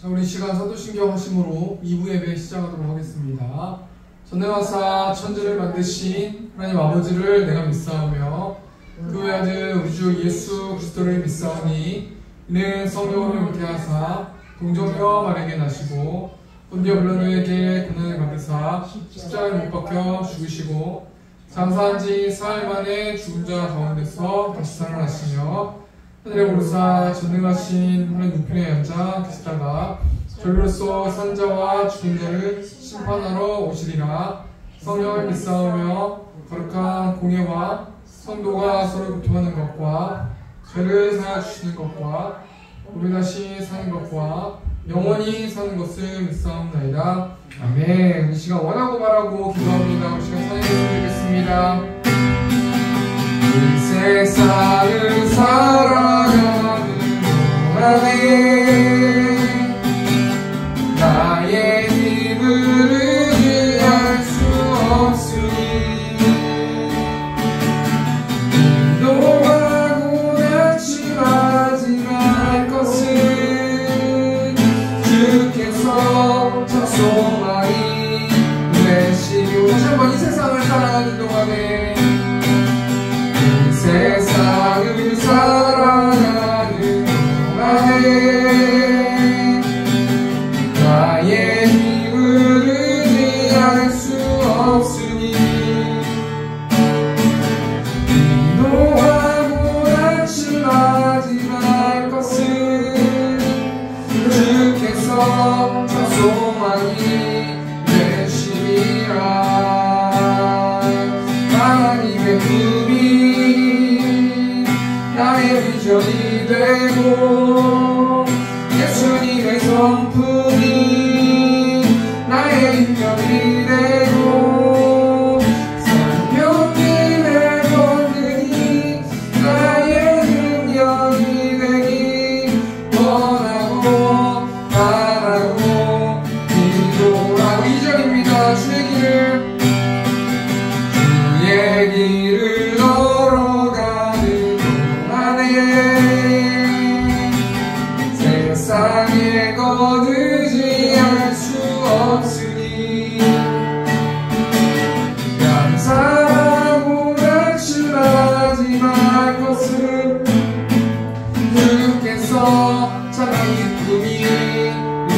우리 시간 사도신경 하심으로 2부 예배 시작하도록 하겠습니다. 전능하사 천지를 만드신 하나님 아버지를 내가 믿사오며 그 외아들 우리 주 예수 그리스도를 믿사오니 이는 성령으로 잉태하사 동정녀 마리아에게 나시고 본디오 빌라도에게 고난을 받으사 십자가에 못 박혀 죽으시고 장사한 지 사흘 만에 죽은 자 가운데서 다시 살아나시며 하늘에 오르사 전능하신 하나님 우편에 앉아 계시다가 저리로서 산자와 죽은 자를 심판하러 오시리라. 성령을 믿사오며 거룩한 공예와 성도가 서로 교통하는 것과 죄를 사하여 주시는 것과 우리 다시 사는 것과 영원히 사는 것을 믿사옵나이다. 아멘. 이 시간 원하고 바라고 기도합니다. 우리 시간 찬양했으면 좋겠습니다. 이 세상을 살아가는 동안에 나의 힘을 의지할 수 없으니 인도하고 낙심하지 말 것은 주께서 저 소망이 되시고 다시 한번 이 세상을 살아가는 동안에 이 세상을 살아가는 동안에 나의 힘을 의지할 수 없으니 인도하고 낙심하지 말 것은 주께서 저 소망이 되시리라. 하나님의 꿈이 나의 비전이 되고 예수님의 성품이 나의 인격이 되고 성령님의 권능이 나의 능력이 되기 원하고 바라고 기도하고 2절입니다. 주의 길을 걸어가는 동안에 세상에 거두지할 수 없으니 감사하고 낙심하지 말 것은 주께서 참이 꿈이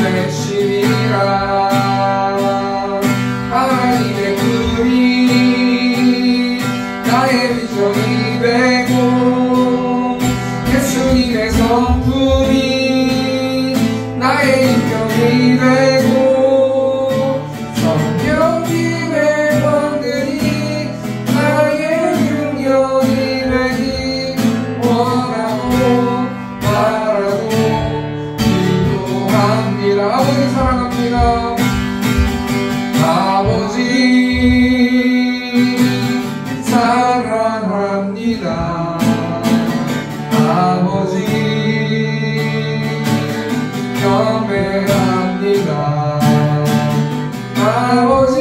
되시리라. 하나님의 꿈이 나의 비전이 되고 예수님의 성품이 나의 인격이 되고 성령님의 권능이 나의 능력이 되기 원하고 바라고 기도합니다. 아버지 사랑합니다. 아버지 사랑합니다. 아버지 경배합니다. 아버지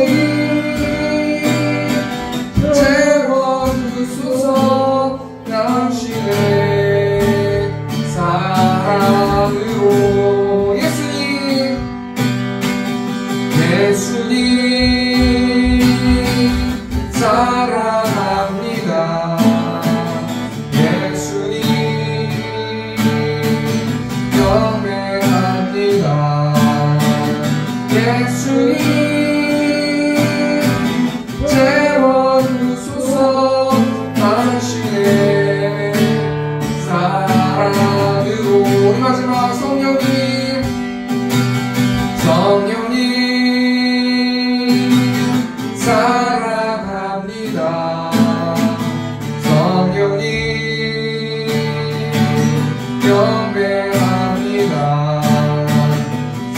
채워주소서 당신의 사랑으로 예수님 사랑합니다. 예수님 경배합니다. 예수님 채워주소서 당신의 사랑으로. 우리 마지막 성령님 사랑합니다. 성령님 경배합니다.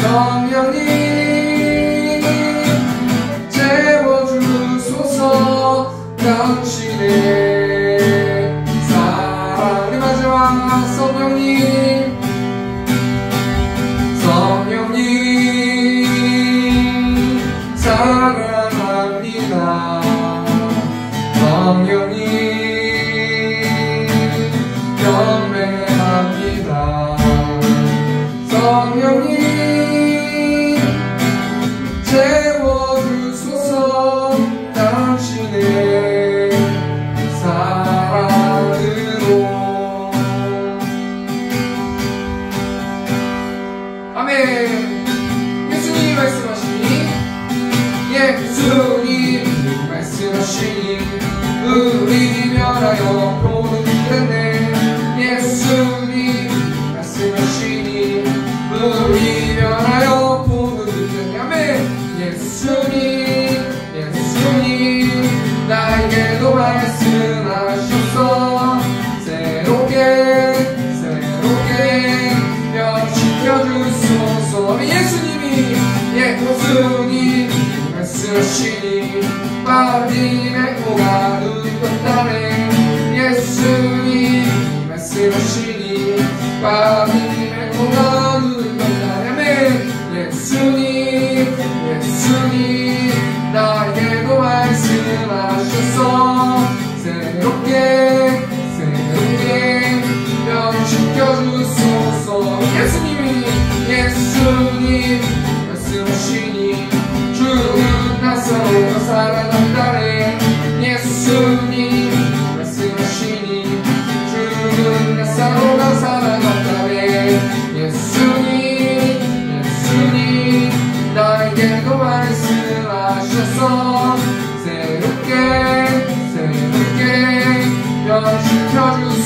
성령님 채워주소서 당신의 사랑. 우리 마지막 성령님 사랑합니다. 성령님 경배합니다. 성령님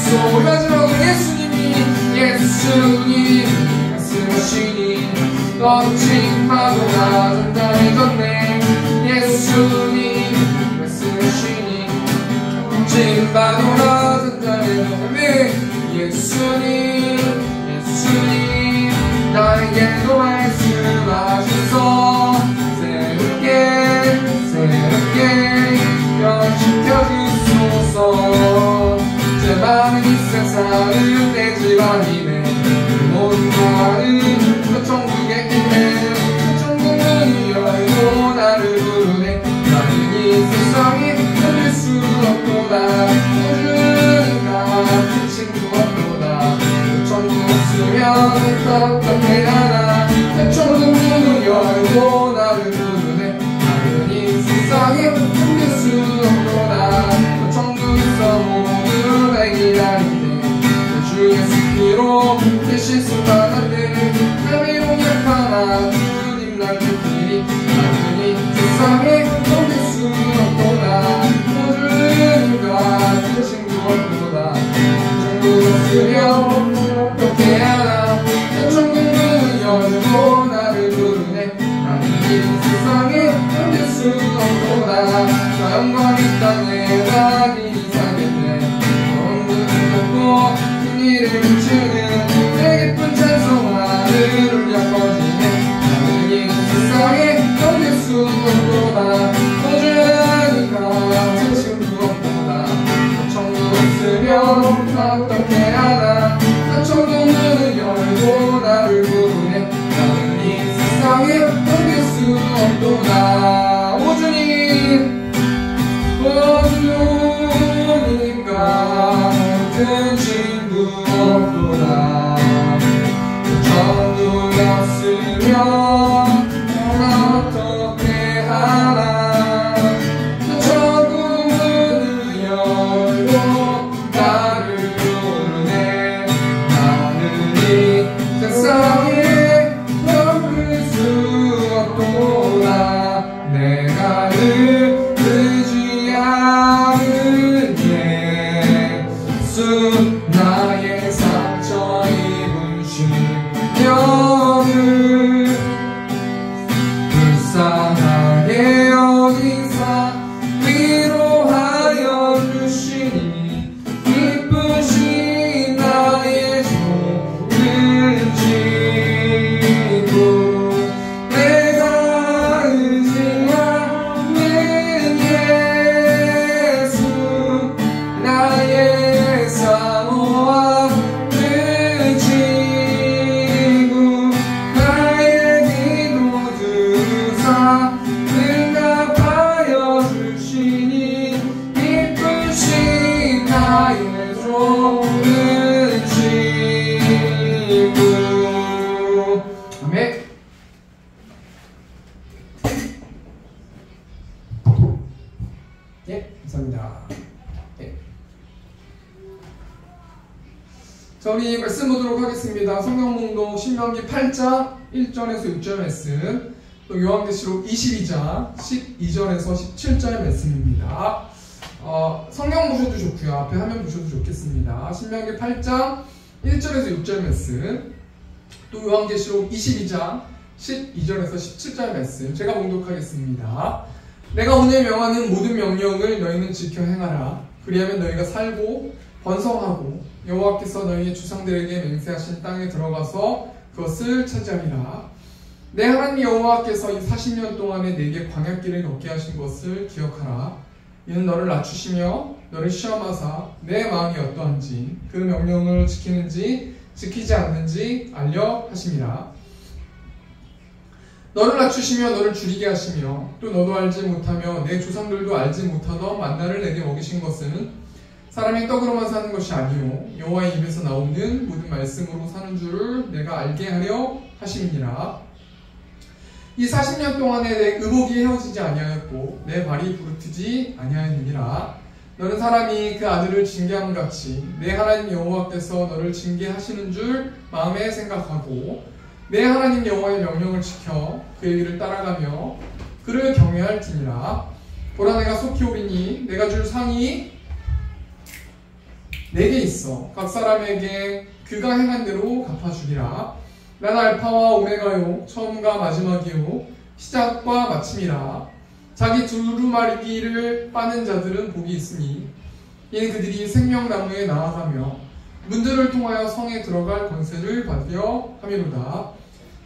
주소. 마지막으로 예수님이 말씀하시니 거친 파도가 잔잔해졌네. 예수님 말씀하시니 거친 파도가 잔잔해졌네. 예수님 나에게도 말씀하셔서 새롭게 변시켜 주소서. 제 많은 이 세상을 내 집안이네. 모든 동안은 그 천국에 있네. 그 천국 문이 열고 나를 부르네. 나는 이 세상에 견딜 수 없도다. 우주가 끝인 것 없도다. 그 천국 없으면 어떻게 하나. 그 천국 문을 열고 나를 부르네. 나는 이 세상에 견딜 수 없도다. 그 천국 있어 모두가 기다리네. 주 예수님으로 대신 순간한데 남의 용약하나 주님 날 지키리. 나는 이 세상에 견딜 수 없도다. 모두가 대신 구원도다. 천국 없으면 어떻게 하나. 그 천국은 열고 나를 부르네. 나는 이 세상에 견딜 수 없도다. 저 영광이 땅에 나니 이상했네. 이를 비추는 내 기쁜 찬송 하늘 울려 퍼지네. 나는 이 세상에 견딜 수 없도다. 거주하니까 진심 무엇보다. 천국 없으면 어떻게 하나. 천국 문을 열고 나를 부르네. 나는 이 세상에 견딜 수 없도다. 오 주님 모든 친구 없도다. 천국이었으면 어떻게 하나. 천국 문을 열고 나를 부르네. 나는 이 세상에 견딜 수 없도다. 내가 늘 의지하는 예수. 나의 상처 입은 심령을 불쌍하게 여기사 위로하여 주시니 기쁘신 나의 손을 쥐고 내가 의지하는 예수. 나의 사모함을 지고 나의 기도 들으사 응답하여 주시니 기쁘신 나의 손을 쥐고. 아멘. 예, 감사합니다. 자, 우리 말씀 보도록 하겠습니다. 성경 봉독 신명기 8장 1절에서 6절 말씀, 또 요한계시록 22장 12절에서 17절 말씀입니다. 성경 보셔도 좋고요. 앞에 화면 보셔도 좋겠습니다. 신명기 8장 1절에서 6절 말씀, 또 요한계시록 22장 12절에서 17절 말씀 제가 봉독하겠습니다. 내가 오늘 명하는 모든 명령을 너희는 지켜 행하라. 그리하면 너희가 살고 번성하고 여호와께서 너희의 주상들에게 맹세하신 땅에 들어가서 그것을 차지하리라. 내 하나님 여호와께서 이 40년 동안에 내게 광야길을 걷게 하신 것을 기억하라. 이는 너를 낮추시며 너를 시험하사 내 마음이 어떠한지 그 명령을 지키는지 지키지 않는지 알려 하심이라. 너를 낮추시며 너를 줄이게 하시며 또 너도 알지 못하며 내 조상들도 알지 못하던 만나를 내게 먹이신 것은 사람이 떡으로만 사는 것이 아니요 여호와의 입에서 나오는 모든 말씀으로 사는 줄을 내가 알게 하려 하심이니라. 이 40년 동안에 내 의복이 헤어지지 아니하였고 내 발이 부르트지 아니하였느니라. 너는 사람이 그 아들을 징계함 같이 내 하나님 여호와께서 너를 징계하시는 줄 마음에 생각하고 내 하나님 여호와의 명령을 지켜 그의 길을 따라가며 그를 경외할지니라. 보라 내가 속히 오리니 내가 줄 상이 내게 있어. 각 사람에게 그가 행한 대로 갚아주리라. 난 알파와 오메가요, 처음과 마지막이요, 시작과 마침이라. 자기 두루마리기를 빠는 자들은 복이 있으니 이는 그들이 생명나무에 나아가며 문들을 통하여 성에 들어갈 권세를 받으려 함이로다.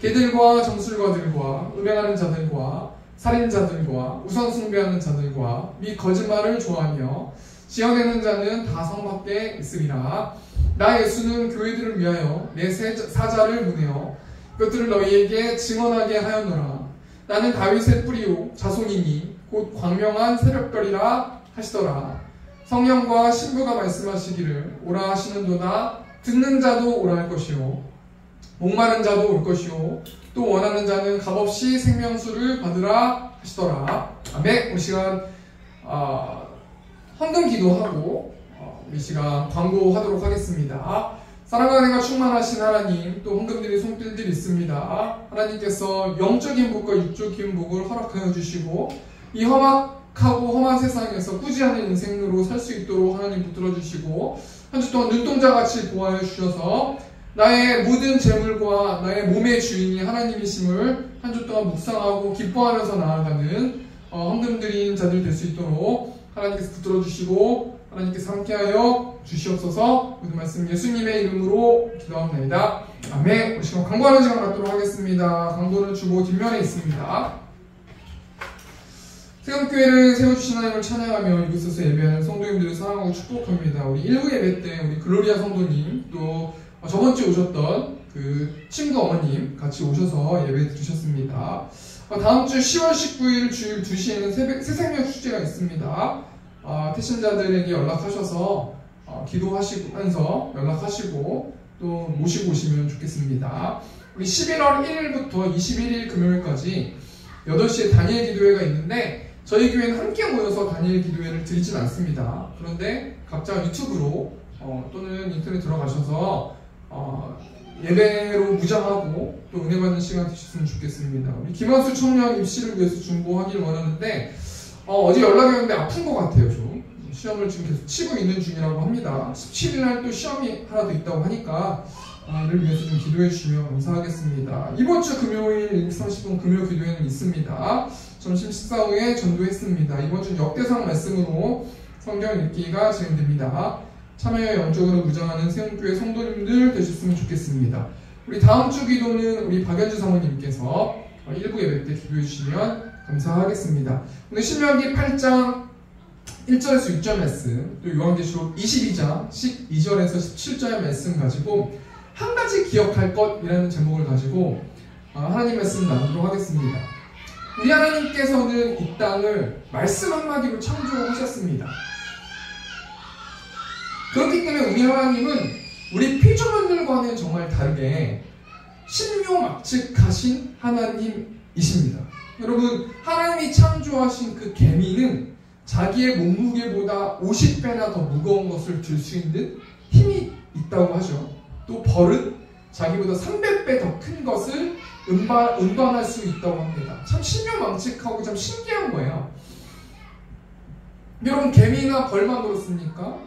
개들과 정술가들과 음행하는 자들과 살인자들과 우상 숭배하는 자들과 및 거짓말을 좋아하며 지어내는 자는 다 성 밖에 있으리라. 나 예수는 교회들을 위하여 내 사자를 보내어 그것들을 너희에게 증언하게 하였노라. 나는 다윗의 뿌리요 자손이니 곧 광명한 새벽별이라 하시더라. 성령과 신부가 말씀하시기를 오라 하시는도다. 듣는 자도 오라 할 것이요 목마른 자도 올 것이요 또 원하는 자는 값없이 생명수를 받으라 하시더라. 아멘. 우리 시간 헌금 기도하고 우리 시간 광고하도록 하겠습니다. 사랑과 은혜가 충만하신 하나님, 또 헌금드린 손길들이 있습니다. 하나님께서 영적인 복과 육적인 복을 허락하여 주시고 이 험악하고 험한 세상에서 꾸지 않은 인생으로 살 수 있도록 하나님 붙들어 주시고 한 주 동안 눈동자같이 보호하여 주셔서 나의 모든 재물과 나의 몸의 주인이 하나님이심을 한 주 동안 묵상하고 기뻐하면서 나아가는 헌금드린 자들 될 수 있도록 하나님께서 붙들어 주시고 하나님께서 함께하여 주시옵소서. 모든 말씀 예수님의 이름으로 기도합니다. 아멘. 우리 시간 광고하는 시간 갖도록 하겠습니다. 광고는 주보 뒷면에 있습니다. 세금교회를 세워주신 하나님을 찬양하며 이곳에서 예배하는 성도님들을 사랑하고 축복합니다. 우리 1부 예배 때 우리 글로리아 성도님, 또 저번주에 오셨던 그 친구 어머님 같이 오셔서 예배 드리셨습니다. 다음주 10월 19일 주일 2시에는 새생명 축제가 있습니다. 태신자들에게 연락하셔서 기도하시면서 연락하시고 또 모시고 오시면 좋겠습니다. 우리 11월 1일부터 21일 금요일까지 8시에 다니엘 기도회가 있는데 저희 교회는 함께 모여서 다니엘 기도회를 드리진 않습니다. 그런데 각자 유튜브로 또는 인터넷 들어가셔서 예배로 무장하고 또 은혜 받는 시간 되셨으면 좋겠습니다. 우리 김한수 청년 입시를 위해서 중보하기를 원하는데 어제 연락이 왔는데 아픈 것 같아요. 좀 시험을 지금 계속 치고 있는 중이라고 합니다. 17일날 또 시험이 하나 더 있다고 하니까 이를 위해서 좀 기도해 주시면 감사하겠습니다. 이번 주 금요일 30분 금요 기도회는 있습니다. 점심 식사 후에 전도했습니다. 이번 주는 역대상 말씀으로 성경 읽기가 진행됩니다. 참여에 영적으로 무장하는 세움교회 성도님들 되셨으면 좋겠습니다. 우리 다음 주 기도는 우리 박연주 사모님께서 1부 예배 때 기도해 주시면 감사하겠습니다. 오늘 신명기 8장 1절에서 6절 말씀, 또 요한계시록 22장 12절에서 17절 말씀 가지고 한 가지 기억할 것이라는 제목을 가지고 하나님 말씀 나누도록 하겠습니다. 우리 하나님께서는 이 땅을 말씀 한마디로 창조하셨습니다. 그렇기 때문에 우리 하나님은 우리 피조물들과는 정말 다르게 신묘막측하신 하나님이십니다. 여러분, 하나님이 창조하신 그 개미는 자기의 몸무게보다 50배나 더 무거운 것을 들 수 있는 힘이 있다고 하죠. 또 벌은 자기보다 300배 더 큰 것을 운반할 수 있다고 합니다. 참 신묘망측하고 참 신기한 거예요. 여러분, 개미나 벌만 그렇습니까?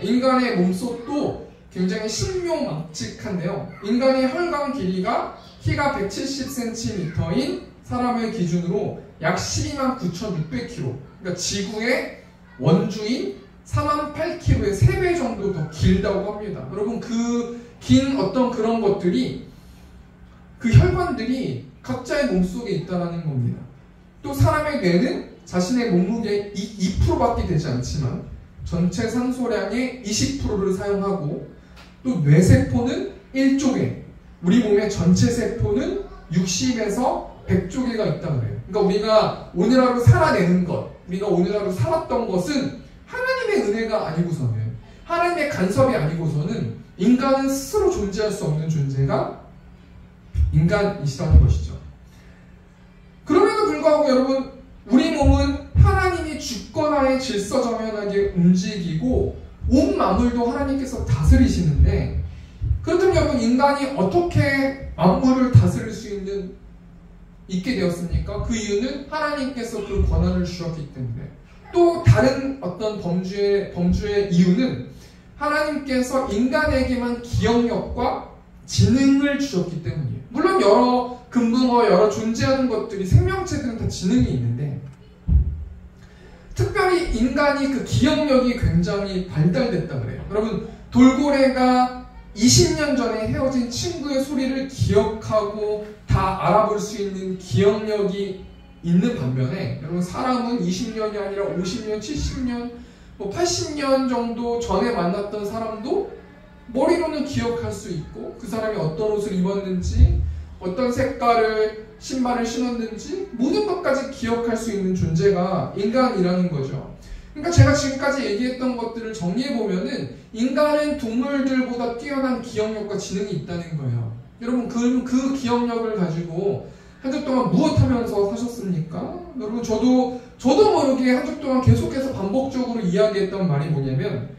인간의 몸속도 굉장히 신묘망측한데요. 인간의 혈관 길이가 키가 170cm인 사람의 기준으로 약 129,600km, 그러니까 지구의 원주인 48km의 3배 정도 더 길다고 합니다. 여러분, 그 긴 어떤 그런 것들이, 그 혈관들이 각자의 몸속에 있다는 겁니다. 또 사람의 뇌는 자신의 몸무게의 2%밖에 되지 않지만 전체 산소량의 20%를 사용하고, 또 뇌세포는 1조개, 우리 몸의 전체 세포는 60에서 100조개가 있다고 그래요. 그러니까 우리가 오늘 하루 살아내는 것, 우리가 오늘 하루 살았던 것은 하나님의 은혜가 아니고서는, 하나님의 간섭이 아니고서는 인간은 스스로 존재할 수 없는 존재가 인간이시라는 것이죠. 그럼에도 불구하고 여러분, 우리 몸은 하나님이 주권하에 질서정연하게 움직이고 온 만물도 하나님께서 다스리시는데, 그렇다면 여러분, 인간이 어떻게 만물을 다스릴 수 있게 되었습니까? 그 이유는 하나님께서 그 권한을 주셨기 때문에. 또 다른 어떤 범주의 이유는 하나님께서 인간에게만 기억력과 지능을 주셨기 때문이에요. 물론 여러 금붕어, 여러 존재하는 것들이, 생명체들은 다 지능이 있는데 특별히 인간이 그 기억력이 굉장히 발달됐다 그래요. 여러분, 돌고래가 20년 전에 헤어진 친구의 소리를 기억하고 다 알아볼 수 있는 기억력이 있는 반면에, 여러분, 사람은 20년이 아니라 50년, 70년, 80년 정도 전에 만났던 사람도 머리로는 기억할 수 있고, 그 사람이 어떤 옷을 입었는지, 어떤 색깔을 신발을 신었는지 모든 것까지 기억할 수 있는 존재가 인간이라는 거죠. 그러니까 제가 지금까지 얘기했던 것들을 정리해보면은 인간은 동물들보다 뛰어난 기억력과 지능이 있다는 거예요. 여러분, 그 기억력을 가지고 한 주 동안 무엇 하면서 사셨습니까? 여러분, 저도 모르게 한 주 동안 계속해서 반복적으로 이야기했던 말이 뭐냐면,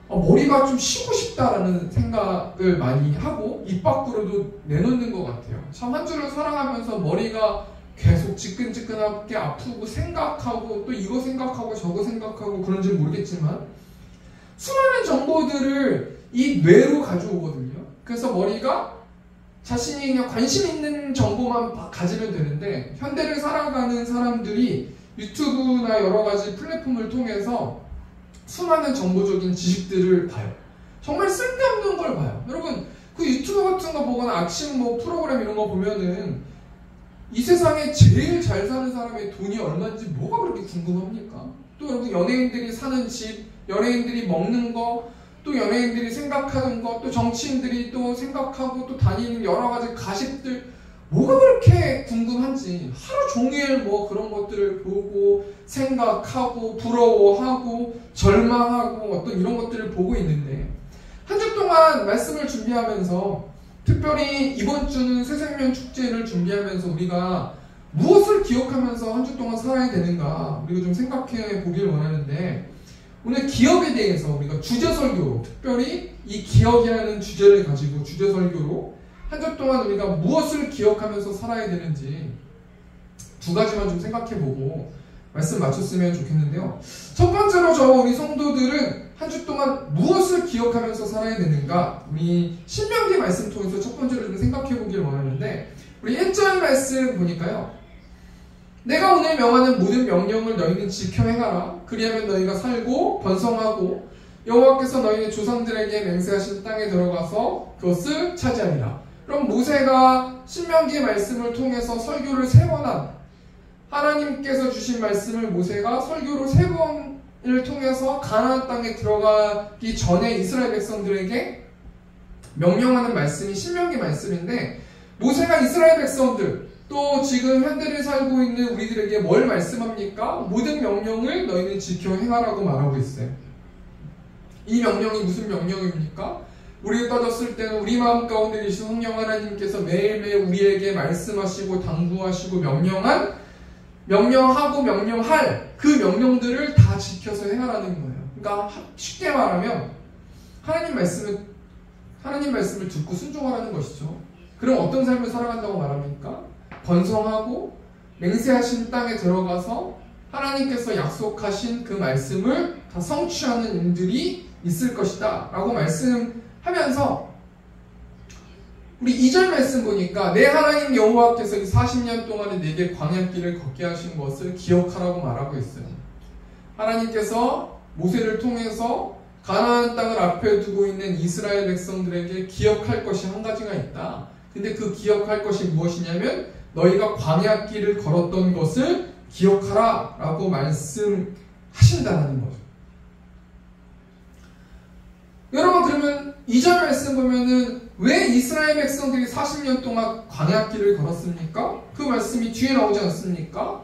머리가 좀 쉬고 싶다라는 생각을 많이 하고 입 밖으로도 내놓는 것 같아요. 참 한 주를 살아가면서 머리가 계속 지끈지끈하게 아프고 생각하고 또 이거 생각하고 저거 생각하고 그런지 모르겠지만 수많은 정보들을 이 뇌로 가져오거든요. 그래서 머리가 자신이 그냥 관심 있는 정보만 가지면 되는데, 현대를 살아가는 사람들이 유튜브나 여러 가지 플랫폼을 통해서 수많은 정보적인 지식들을 봐요. 정말 쓸데없는 걸 봐요. 여러분, 그 유튜브 같은 거 보거나 아침 프로그램 이런 거 보면은 이 세상에 제일 잘 사는 사람의 돈이 얼마인지 뭐가 그렇게 궁금합니까? 또 여러분, 연예인들이 사는 집, 연예인들이 먹는 거, 또 연예인들이 생각하는 거, 또 정치인들이 또 생각하고 또 다니는 여러 가지 가십들, 뭐가 그렇게 궁금한지 하루 종일 그런 것들을 보고 생각하고 부러워하고 절망하고 어떤 이런 것들을 보고 있는데, 한 주 동안 말씀을 준비하면서, 특별히 이번 주는 새생명 축제를 준비하면서 우리가 무엇을 기억하면서 한 주 동안 살아야 되는가 우리가 좀 생각해 보길 원하는데, 오늘 기억에 대해서 우리가 주제설교로, 특별히 이 기억이라는 주제를 가지고 주제설교로 한 주 동안 우리가 무엇을 기억하면서 살아야 되는지 두 가지만 좀 생각해보고 말씀 마쳤으면 좋겠는데요. 첫 번째로 우리 성도들은 한 주 동안 무엇을 기억하면서 살아야 되는가, 우리 신명기 말씀 통해서 첫 번째로 좀 생각해보길 원하는데, 우리 1절 말씀 보니까요, 내가 오늘 명하는 모든 명령을 너희는 지켜 행하라. 그리하면 너희가 살고 번성하고 여호와께서 너희의 조상들에게 맹세하신 땅에 들어가서 그것을 차지하리라. 그럼 모세가 신명기의 말씀을 통해서 설교를 3번 하나님께서 주신 말씀을 모세가 설교로 3번을 통해서 가나안 땅에 들어가기 전에 이스라엘 백성들에게 명령하는 말씀이 신명기 말씀인데, 모세가 이스라엘 백성들, 또 지금 현대를 살고 있는 우리들에게 뭘 말씀합니까? 모든 명령을 너희는 지켜 행하라고 말하고 있어요. 이 명령이 무슨 명령입니까? 우리가 따졌을 때는 우리 마음 가운데 계신 성령 하나님께서 매일매일 우리에게 말씀하시고 당부하시고 명령하고 명령할 그 명령들을 다 지켜서 행하라는 거예요. 그러니까 쉽게 말하면 하나님 말씀을 듣고 순종하라는 것이죠. 그럼 어떤 삶을 살아간다고 말합니까? 번성하고 맹세하신 땅에 들어가서 하나님께서 약속하신 그 말씀을 다 성취하는 인들이 있을 것이다 라고 말씀하면서, 우리 2절 말씀 보니까 내 하나님 여호와께서 40년 동안에 내게 광야길을 걷게 하신 것을 기억하라고 말하고 있어요. 하나님께서 모세를 통해서 가나안 땅을 앞에 두고 있는 이스라엘 백성들에게 기억할 것이 한 가지가 있다. 근데 그 기억할 것이 무엇이냐면 너희가 광야길을 걸었던 것을 기억하라 라고 말씀하신다는 거죠. 여러분, 그러면 2절 말씀 보면은 왜 이스라엘 백성들이 40년 동안 광야길을 걸었습니까? 그 말씀이 뒤에 나오지 않습니까?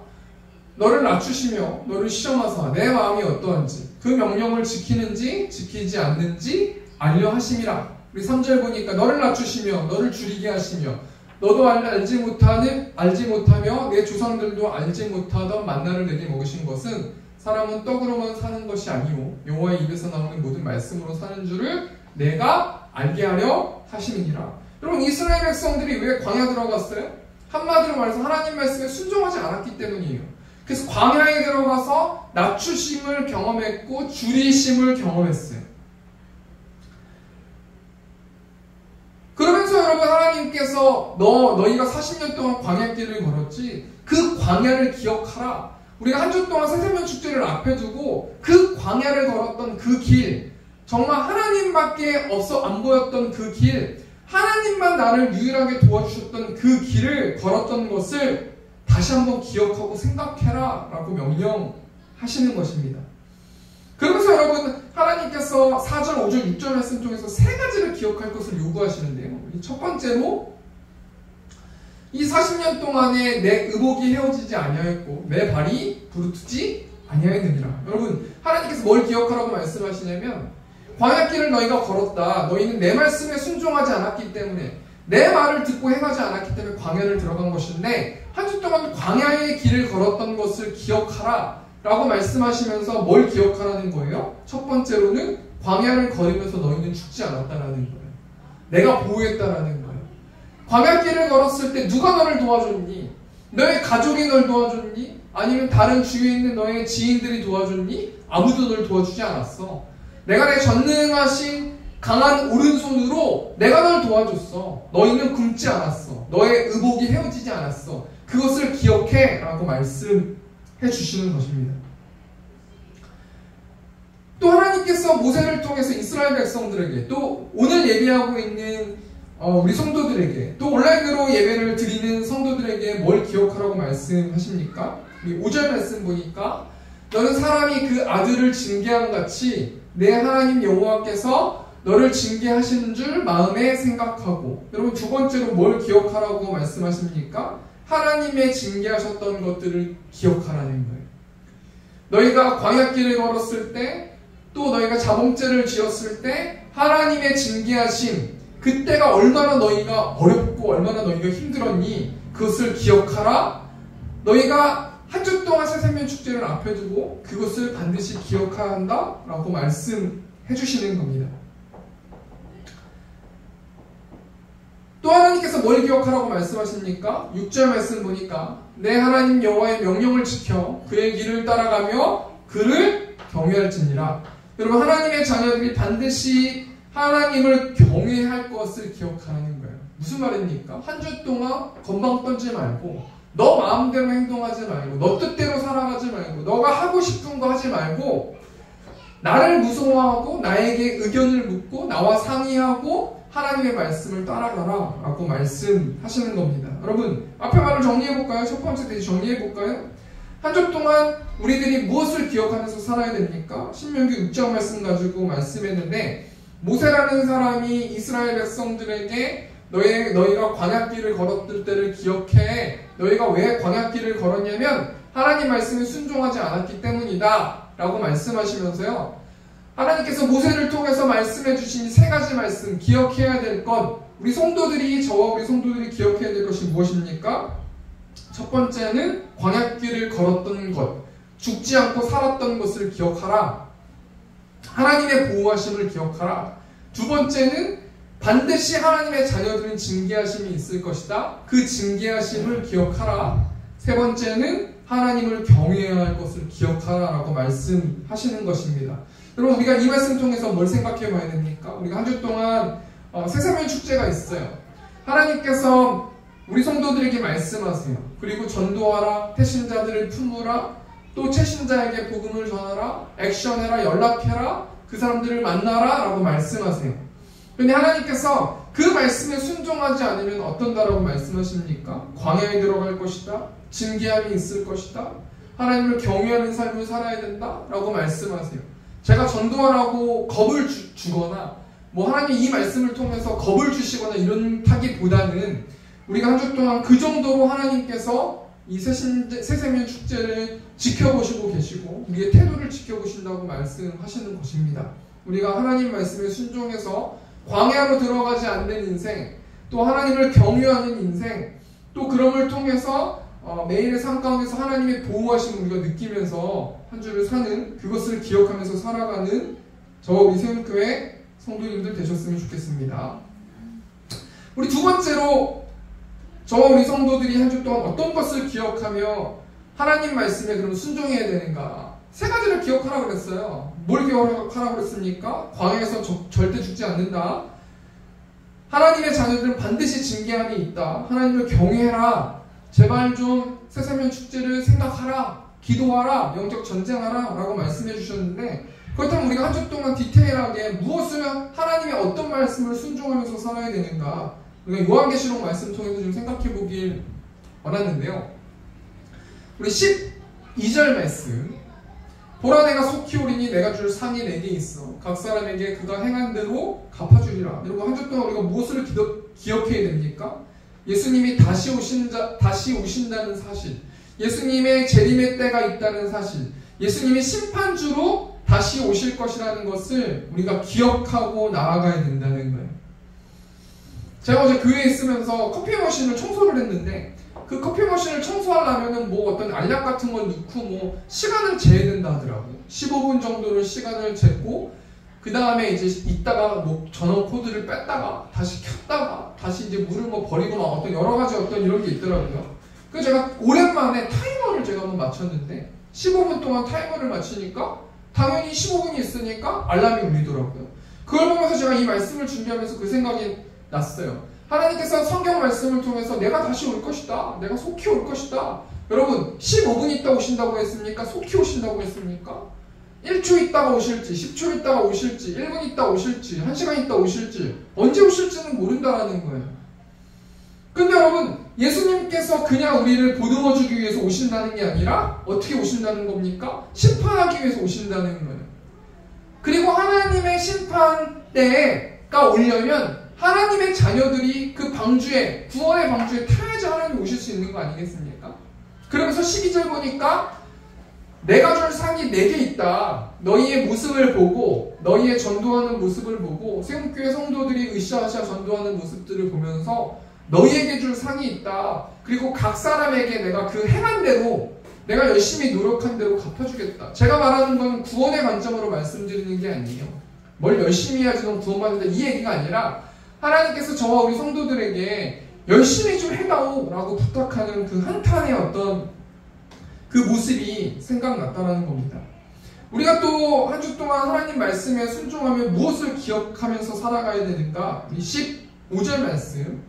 너를 낮추시며 너를 시험하사 내 마음이 어떠한지 그 명령을 지키는지 지키지 않는지 알려 하심이라. 우리 3절 보니까 너를 낮추시며 너를 줄이게 하시며 너도 알지 못하며 내 조상들도 알지 못하던 만나를 내게 먹으신 것은 사람은 떡으로만 사는 것이 아니오 여호와의 입에서 나오는 모든 말씀으로 사는 줄을 내가 알게 하려 하심이니라. 여러분, 이스라엘 백성들이 왜 광야 들어갔어요? 한마디로 말해서 하나님 말씀에 순종하지 않았기 때문이에요. 그래서 광야에 들어가서 낮추심을 경험했고 줄이심을 경험했어요. 여러분, 하나님께서 너희가 40년 동안 광야길을 걸었지, 그 광야를 기억하라. 우리가 한 주 동안 새세면 축제를 앞에 두고 그 광야를 걸었던 그 길, 정말 하나님밖에 안 보였던 그 길, 하나님만 나를 유일하게 도와주셨던 그 길을 걸었던 것을 다시 한번 기억하고 생각해라 라고 명령하시는 것입니다. 그러면서 여러분, 하나님께서 4절, 5절, 6절 말씀 통해서 세 가지를 기억할 것을 요구하시는데요. 첫 번째로, 이 40년 동안에 내 의복이 헤어지지 아니하였고 내 발이 부르트지 아니하였느니라. 여러분, 하나님께서 뭘 기억하라고 말씀하시냐면, 광야길을 너희가 걸었다. 너희는 내 말씀에 순종하지 않았기 때문에, 내 말을 듣고 행하지 않았기 때문에 광야를 들어간 것인데, 한 주 동안 광야의 길을 걸었던 것을 기억하라 라고 말씀하시면서 뭘 기억하라는 거예요? 첫 번째로는 광야를 걸으면서 너희는 죽지 않았다라는 거예요. 내가 보호했다라는 거예요. 광야길을 걸었을 때 누가 너를 도와줬니? 너의 가족이 널 도와줬니? 아니면 다른 주위에 있는 너의 지인들이 도와줬니? 아무도 널 도와주지 않았어. 내가 내 전능하신 강한 오른손으로 내가 널 도와줬어. 너희는 굶지 않았어. 너의 의복이 헤어지지 않았어. 그것을 기억해 라고 말씀해 주시는 것입니다. 또 하나님께서 모세를 통해서 이스라엘 백성들에게, 또 오늘 예배하고 있는 우리 성도들에게, 또 온라인으로 예배를 드리는 성도들에게 뭘 기억하라고 말씀하십니까? 우리 5절 말씀 보니까, 너는 사람이 그 아들을 징계한 같이 내 하나님 여호와께서 너를 징계하시는 줄 마음에 생각하고. 여러분, 두 번째로 뭘 기억하라고 말씀하십니까? 하나님의 징계하셨던 것들을 기억하라는 거예요. 너희가 광야길을 걸었을 때, 또 너희가 자범죄를 지었을 때 하나님의 징계하심, 그때가 얼마나 너희가 어렵고 얼마나 너희가 힘들었니? 그것을 기억하라. 너희가 한 주 동안 새세면 축제를 앞에 두고 그것을 반드시 기억해야 한다 라고 말씀해 주시는 겁니다. 또 하나님께서 뭘 기억하라고 말씀하십니까? 6절 말씀 보니까, 내 하나님 여호와의 명령을 지켜 그의 길을 따라가며 그를 경외할지니라. 여러분, 하나님의 자녀들이 반드시 하나님을 경외할 것을 기억하라는 거예요. 무슨 말입니까? 한 주 동안 건방 떨지 말고, 너 마음대로 행동하지 말고, 너 뜻대로 살아가지 말고, 너가 하고 싶은 거 하지 말고, 나를 무서워하고 나에게 의견을 묻고 나와 상의하고 하나님의 말씀을 따라가라 라고 말씀하시는 겁니다. 여러분, 앞에 말을 정리해볼까요? 첫 번째 대지 정리해볼까요? 한 주 동안 우리들이 무엇을 기억하면서 살아야 됩니까? 신명기 6장 말씀 가지고 말씀했는데, 모세라는 사람이 이스라엘 백성들에게 너희가 광야길을 걸었을 때를 기억해. 너희가 왜 광야길을 걸었냐면 하나님 말씀에 순종하지 않았기 때문이다 라고 말씀하시면서요, 하나님께서 모세를 통해서 말씀해 주신 세 가지 말씀, 기억해야 될 것, 우리 성도들이, 저와 우리 성도들이 기억해야 될 것이 무엇입니까? 첫 번째는 광야길을 걸었던 것, 죽지 않고 살았던 것을 기억하라. 하나님의 보호하심을 기억하라. 두 번째는 반드시 하나님의 자녀들은 징계하심이 있을 것이다. 그 징계하심을 기억하라. 세 번째는 하나님을 경외해야 할 것을 기억하라 라고 말씀하시는 것입니다. 여러분, 우리가 이 말씀 통해서 뭘 생각해 봐야 됩니까? 우리가 한 주 동안 새세면 축제가 있어요. 하나님께서 우리 성도들에게 말씀하세요. 그리고 전도하라, 태신자들을 품으라, 또 채신자에게 복음을 전하라, 액션해라, 연락해라, 그 사람들을 만나라 라고 말씀하세요. 그런데 하나님께서 그 말씀에 순종하지 않으면 어떤다라고 말씀하십니까? 광야에 들어갈 것이다, 징계함이 있을 것이다, 하나님을 경외하는 삶을 살아야 된다 라고 말씀하세요. 제가 전도하라고 겁을 주거나 하나님 이 말씀을 통해서 겁을 주시거나 이런 타기보다는, 우리가 한 주 동안 그 정도로 하나님께서 이 새세면 축제를 지켜보시고 계시고 우리의 태도를 지켜보신다고 말씀하시는 것입니다. 우리가 하나님 말씀에 순종해서 광야로 들어가지 않는 인생, 또 하나님을 경외하는 인생, 또 그럼을 통해서 매일의 삶 가운데서 하나님의 보호하심을 우리가 느끼면서 한 주를 사는, 그것을 기억하면서 살아가는 저와 우리 세움교회 성도님들 되셨으면 좋겠습니다. 우리 두 번째로, 저와 우리 성도들이 한 주 동안 어떤 것을 기억하며 하나님 말씀에 그럼 순종해야 되는가? 세 가지를 기억하라고 그랬어요. 뭘 기억하라고 그랬습니까? 광야에서 절대 죽지 않는다. 하나님의 자녀들은 반드시 징계함이 있다. 하나님을 경외해라. 제발 좀 새사면 축제를 생각하라. 기도하라. 영적 전쟁하라. 라고 말씀해 주셨는데, 그렇다면 우리가 한 주 동안 디테일하게 무엇을 하나님의 어떤 말씀을 순종하면서 살아야 되는가, 우리가 요한계시록 말씀 통해서 좀 생각해 보길 원하는데요. 우리 12절 말씀, 보라 내가 속히 오리니 내가 줄 상이 내게 있어 각 사람에게 그가 행한 대로 갚아주리라. 여러분, 한 주 동안 우리가 무엇을 기억해야 됩니까? 예수님이 다시 오신다는 사실, 예수님의 재림의 때가 있다는 사실, 예수님이 심판주로 다시 오실 것이라는 것을 우리가 기억하고 나아가야 된다는 거예요. 제가 어제 교회에 있으면서 커피 머신을 청소를 했는데, 그 커피 머신을 청소하려면은 뭐 어떤 알약 같은 걸 넣고 뭐 시간을 재야 된다 하더라고요. 15분 정도를 시간을 쟀고, 그 다음에 이제 이따가 뭐 전원 코드를 뺐다가 다시 켰다가 다시 이제 물을 뭐 버리고 막 어떤 여러 가지 어떤 이런 게 있더라고요. 그래서 제가 오랜만에 타이머를 제가 한번 맞췄는데, 15분 동안 타이머를 맞추니까 당연히 15분이 있으니까 알람이 울리더라고요. 그걸 보면서 제가 이 말씀을 준비하면서 그 생각이 났어요. 하나님께서 성경 말씀을 통해서 내가 다시 올 것이다, 내가 속히 올 것이다. 여러분, 15분 있다 오신다고 했습니까? 속히 오신다고 했습니까? 1초 있다가 오실지, 10초 있다가 오실지, 1분 있다 오실지, 1시간 있다 오실지, 언제 오실지는 모른다라는 거예요. 근데 여러분, 예수님께서 그냥 우리를 보듬어 주기 위해서 오신다는 게 아니라 어떻게 오신다는 겁니까? 심판하기 위해서 오신다는 거예요. 그리고 하나님의 심판 때가 오려면 하나님의 자녀들이 그 방주에, 구원의 방주에 타야지 하나님이 오실 수 있는 거 아니겠습니까? 그러면서 12절 보니까 내가 줄 상이 내게 있다. 너희의 모습을 보고, 너희의 전도하는 모습을 보고, 세움교회 성도들이 으쌰으쌰 전도하는 모습들을 보면서 너희에게 줄 상이 있다. 그리고 각 사람에게 내가 그 행한 대로, 내가 열심히 노력한 대로 갚아주겠다. 제가 말하는 건 구원의 관점으로 말씀드리는 게 아니에요. 뭘 열심히 해야지 넌 구원받는다, 이 얘기가 아니라 하나님께서 저와 우리 성도들에게 열심히 좀 해다오 라고 부탁하는 그 한탄의 어떤 그 모습이 생각났다는 겁니다. 우리가 또 한 주 동안 하나님 말씀에 순종하며 무엇을 기억하면서 살아가야 되는가? 이 15절 말씀,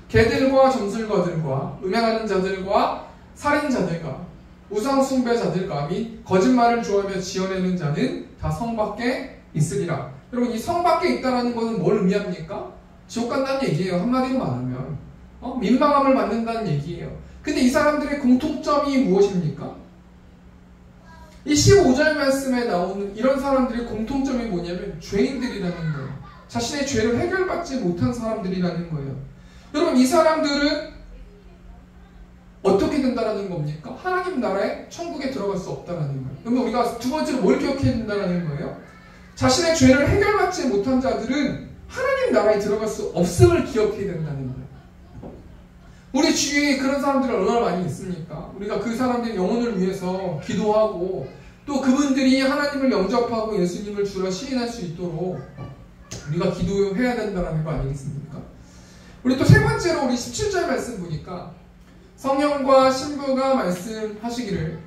개들과 점술가들과 음행하는 자들과 살인자들과 우상 숭배자들과 및 거짓말을 좋아하며 지어내는 자는 다 성 밖에 있으리라. 여러분, 이 성 밖에 있다는 것은 뭘 의미합니까? 지옥 간다는 얘기예요. 한마디로 말하면 민망함을 받는다는 얘기예요. 근데 이 사람들의 공통점이 무엇입니까? 이 15절 말씀에 나오는 이런 사람들의 공통점이 뭐냐면 죄인들이라는 거예요. 자신의 죄를 해결받지 못한 사람들이라는 거예요. 여러분, 이 사람들은 어떻게 된다라는 겁니까? 하나님 나라에 천국에 들어갈 수 없다라는 거예요. 그러면 우리가 두 번째로 뭘 기억해야 된다라는 거예요? 자신의 죄를 해결받지 못한 자들은 하나님 나라에 들어갈 수 없음을 기억해야 된다는 거예요. 우리 주위에 그런 사람들이 얼마나 많이 있습니까? 우리가 그 사람들의 영혼을 위해서 기도하고 또 그분들이 하나님을 영접하고 예수님을 주라 시인할 수 있도록 우리가 기도해야 된다는 거 아니겠습니까? 우리 또 세 번째로 우리 17절 말씀 보니까 성령과 신부가 말씀하시기를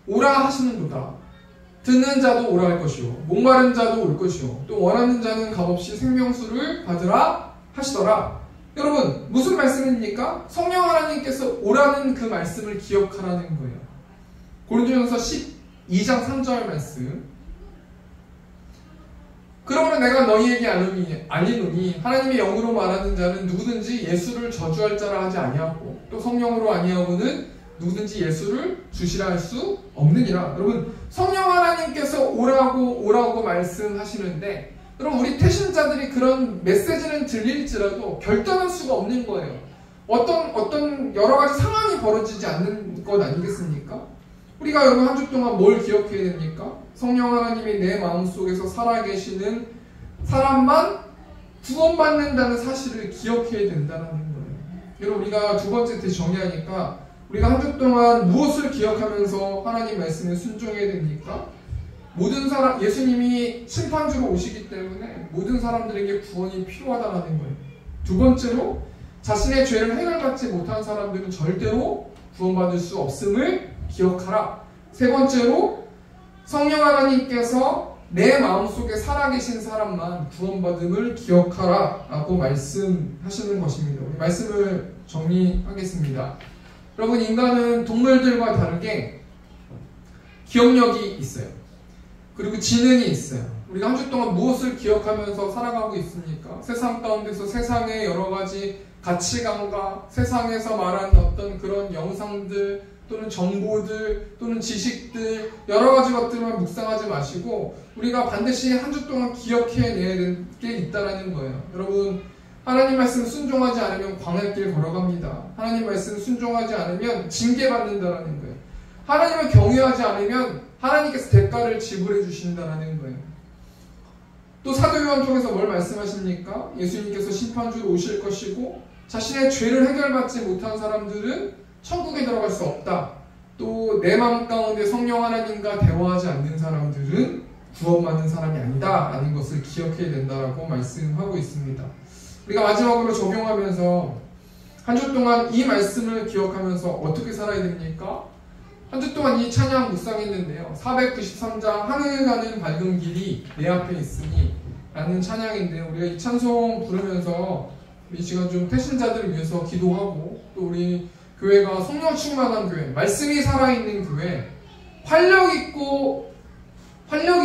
오라 하시는도다. 듣는 자도 오라 할 것이요, 목마른 자도 올 것이요, 또 원하는 자는 값없이 생명수를 받으라 하시더라. 여러분, 무슨 말씀입니까? 성령 하나님께서 오라는 그 말씀을 기억하라는 거예요. 고린도전서 12장 3절 말씀, 그러므로 내가 너희에게 아니노니 하나님의 영으로 말하는 자는 누구든지 예수를 저주할 자라 하지 아니하고 또 성령으로 아니하고는 누구든지 예수를 주시라 할 수 없느니라. 여러분, 성령 하나님께서 오라고 말씀하시는데, 여러분, 우리 태신자들이 그런 메시지는 들릴지라도 결단할 수가 없는 거예요. 어떤 여러 가지 상황이 벌어지지 않는 것 아니겠습니까? 우리가 여러분 한 주 동안 뭘 기억해야 됩니까? 성령 하나님이 내 마음속에서 살아계시는 사람만 구원받는다는 사실을 기억해야 된다는 거예요. 여러분, 우리가 두 번째 때 정의하니까 우리가 한 주 동안 무엇을 기억하면서 하나님 말씀에 순종해야 됩니까? 모든 사람, 예수님이 심판주로 오시기 때문에 모든 사람들에게 구원이 필요하다는 거예요. 두 번째로, 자신의 죄를 해결받지 못한 사람들은 절대로 구원받을 수 없음을 기억하라. 세 번째로, 성령 하나님께서 내 마음속에 살아계신 사람만 구원받음을 기억하라 라고 말씀하시는 것입니다. 우리 말씀을 정리하겠습니다. 여러분, 인간은 동물들과 다르게 기억력이 있어요. 그리고 지능이 있어요. 우리가 한 주 동안 무엇을 기억하면서 살아가고 있습니까? 세상 가운데서 세상의 여러 가지 가치관과 세상에서 말하는 어떤 그런 영상들 또는 정보들 또는 지식들 여러 가지 것들만 묵상하지 마시고 우리가 반드시 한 주 동안 기억해내야 될 게 있다는 거예요. 여러분, 하나님 말씀 순종하지 않으면 광야길 걸어갑니다. 하나님 말씀 순종하지 않으면 징계받는다라는 거예요. 하나님을 경외하지 않으면 하나님께서 대가를 지불해 주신다라는 거예요. 또 사도 요한 통해서 뭘 말씀하십니까? 예수님께서 심판주로 오실 것이고 자신의 죄를 해결받지 못한 사람들은 천국에 들어갈 수 없다. 또 내 마음 가운데 성령 하나님과 대화하지 않는 사람들은 구원받는 사람이 아니다 라는 것을 기억해야 된다라고 말씀하고 있습니다. 우리가 마지막으로 적용하면서 한 주 동안 이 말씀을 기억하면서 어떻게 살아야 됩니까? 한 주 동안 이 찬양 묵상했는데요. 493장 하늘 가는 밝은 길이 내 앞에 있으니 라는 찬양인데 우리가 이 찬송 부르면서 이 시간 좀 태신자들을 위해서 기도하고 또 우리 교회가 성령 충만한 교회, 말씀이 살아있는 교회, 활력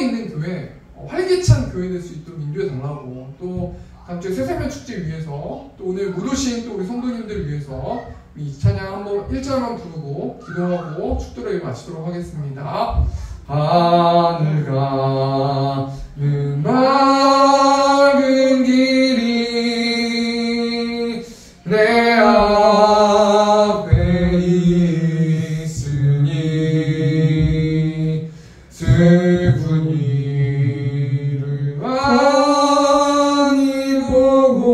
있는 교회, 활기찬 교회 될 수 있도록 인도해 달라고 또 다음 주에 새세면 축제 위해서 또 오늘 못 오신 또 우리 성도님들을 위해서 이 찬양 한번 1절만 부르고 기도하고 축도를 마치도록 하겠습니다. 하늘 가는 밝은 길이 내 앞에 있으니 슬픈 일을 많이 보고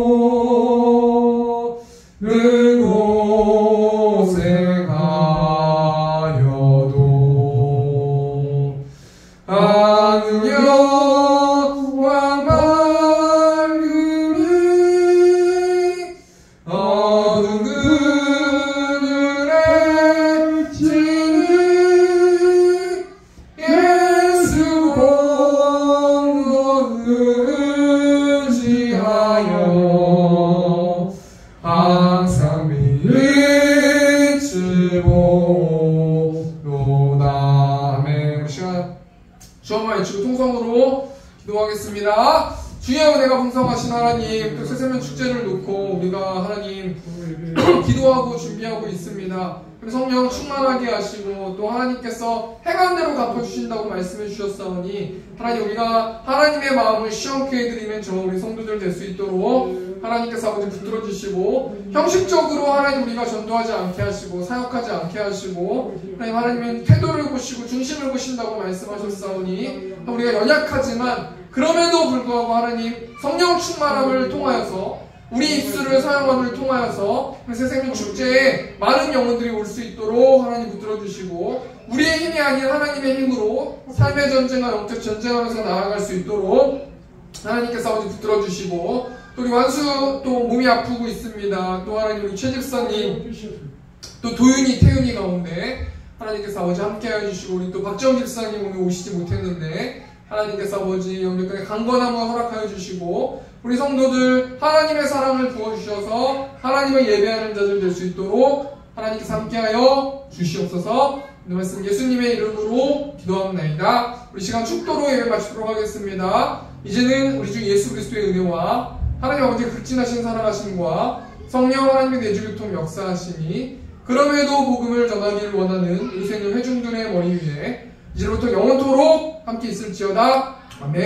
그곳에 가여도 하늘 영광 밝음이 어두운 그늘에 지니 예수 공로를 의지하여 항상 빛을 보노다. 아멘. 우리 시간 주엄마 외치고 통성으로 기도하겠습니다. 주의 은혜가 풍성하신 하나님, 또 새세면 축제를 놓고 우리가 하나님 기도하고 준비하고 있습니다. 성령 충만하게 하시고 또 하나님께서 행한 대로 갚아주신다고 말씀해 주셨사오니 하나님, 우리가 하나님의 마음을 시원케 해드리면 저 우리 성도들 될 수 있도록 하나님께서 아버지 붙들어 주시고 형식적으로 하나님 우리가 전도하지 않게 하시고 사역하지 않게 하시고 하나님은 태도를 보시고 중심을 보신다고 말씀하셨사오니 우리가 연약하지만 그럼에도 불구하고 하나님 성령 충만함을 통하여서 우리 입술을 사용함을 통하여서 새생명 축제에 많은 영혼들이 올 수 있도록 하나님 붙들어 주시고 우리의 힘이 아닌 하나님의 힘으로 삶의 전쟁과 영적 전쟁하면서 나아갈 수 있도록 하나님께서 아버지 붙들어 주시고 또 우리 완수 또 몸이 아프고 있습니다. 또 하나님 우리 최 집사님 또 도윤이 태윤이 가운데 하나님께서 아버지 함께해 주시고 우리 또 박정 집사님 오늘 오시지 못했는데 하나님께서 아버지 영역에 강건함을 허락하여 주시고 우리 성도들 하나님의 사랑을 부어주셔서 하나님을 예배하는 자들 될 수 있도록 하나님께서 함께하여 주시옵소서. 이 말씀 예수님의 이름으로 기도합니다. 우리 시간 축도로 예배 마치도록 하겠습니다. 이제는 우리 주 예수 그리스도의 은혜와 하나님 아버지의 극진하신 사랑하심과 성령 하나님의 내주교통 역사하시니 그럼에도 복음을 전하기를 원하는 우리 생명 회중들의 머리 위에 이제부터 영원토록 함께 있을지어다. 아멘.